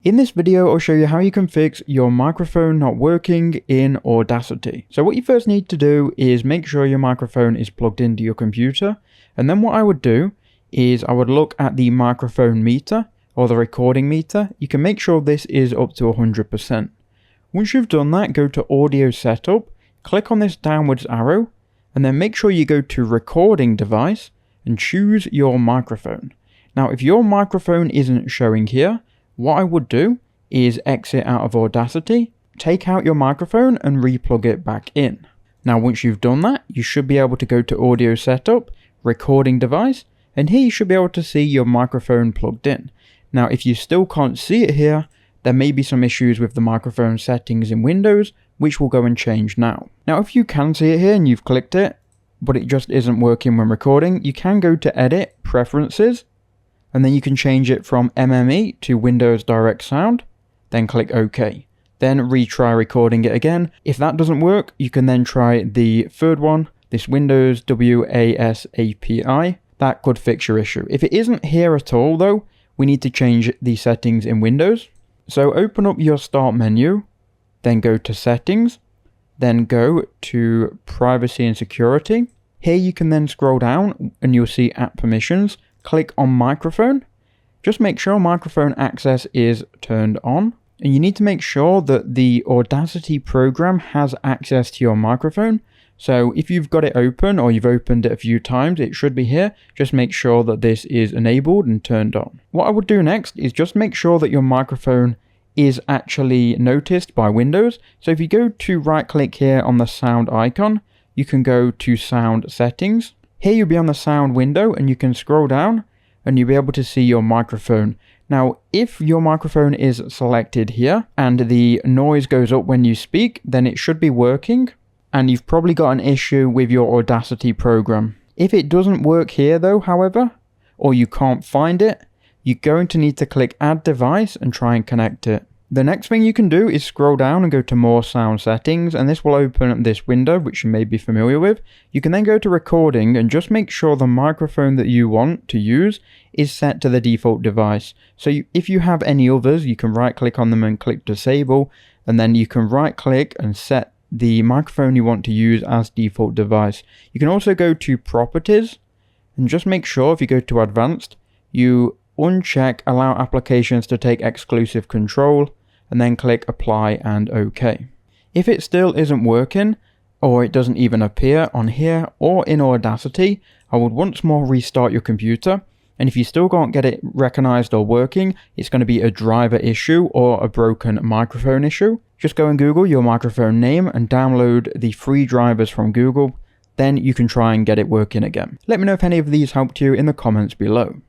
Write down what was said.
In this video, I'll show you how you can fix your microphone not working in Audacity. So what you first need to do is make sure your microphone is plugged into your computer. And then what I would do is I would look at the microphone meter or the recording meter. You can make sure this is up to 100%. Once you've done that, go to Audio Setup, click on this downwards arrow, and then make sure you go to Recording Device and choose your microphone. Now, if your microphone isn't showing here, what I would do is exit out of Audacity, take out your microphone and re-plug it back in. Now once you've done that, you should be able to go to Audio Setup, Recording Device, and here you should be able to see your microphone plugged in. Now if you still can't see it here, there may be some issues with the microphone settings in Windows, which we'll go and change now. Now if you can see it here and you've clicked it, but it just isn't working when recording, you can go to Edit, Preferences, and then you can change it from MME to Windows Direct Sound, then click OK. Then retry recording it again. If that doesn't work, you can then try the third one, this Windows WASAPI. That could fix your issue. If it isn't here at all though, we need to change the settings in Windows. So open up your Start menu, then go to Settings, then go to Privacy and Security. Here you can then scroll down and you'll see App Permissions. Click on microphone. Just make sure microphone access is turned on. And you need to make sure that the Audacity program has access to your microphone. So if you've got it open or you've opened it a few times, it should be here. Just make sure that this is enabled and turned on. What I would do next is just make sure that your microphone is actually noticed by Windows. So if you go to right click here on the sound icon, you can go to Sound Settings. Here you'll be on the sound window and you can scroll down and you'll be able to see your microphone. Now, if your microphone is selected here and the noise goes up when you speak, then it should be working and you've probably got an issue with your Audacity program. If it doesn't work here though, however, or you can't find it, you're going to need to click Add Device and try and connect it. The next thing you can do is scroll down and go to More Sound Settings, and this will open this window, which you may be familiar with. You can then go to Recording and just make sure the microphone that you want to use is set to the default device. So if you have any others, you can right click on them and click Disable, and then you can right click and set the microphone you want to use as default device. You can also go to Properties and just make sure if you go to Advanced, you uncheck Allow applications to take exclusive control, and then click Apply and OK. If it still isn't working, or it doesn't even appear on here or in Audacity, I would once more restart your computer, and if you still can't get it recognized or working, it's going to be a driver issue or a broken microphone issue. Just go and Google your microphone name and download the free drivers from Google, then you can try and get it working again. Let me know if any of these helped you in the comments below.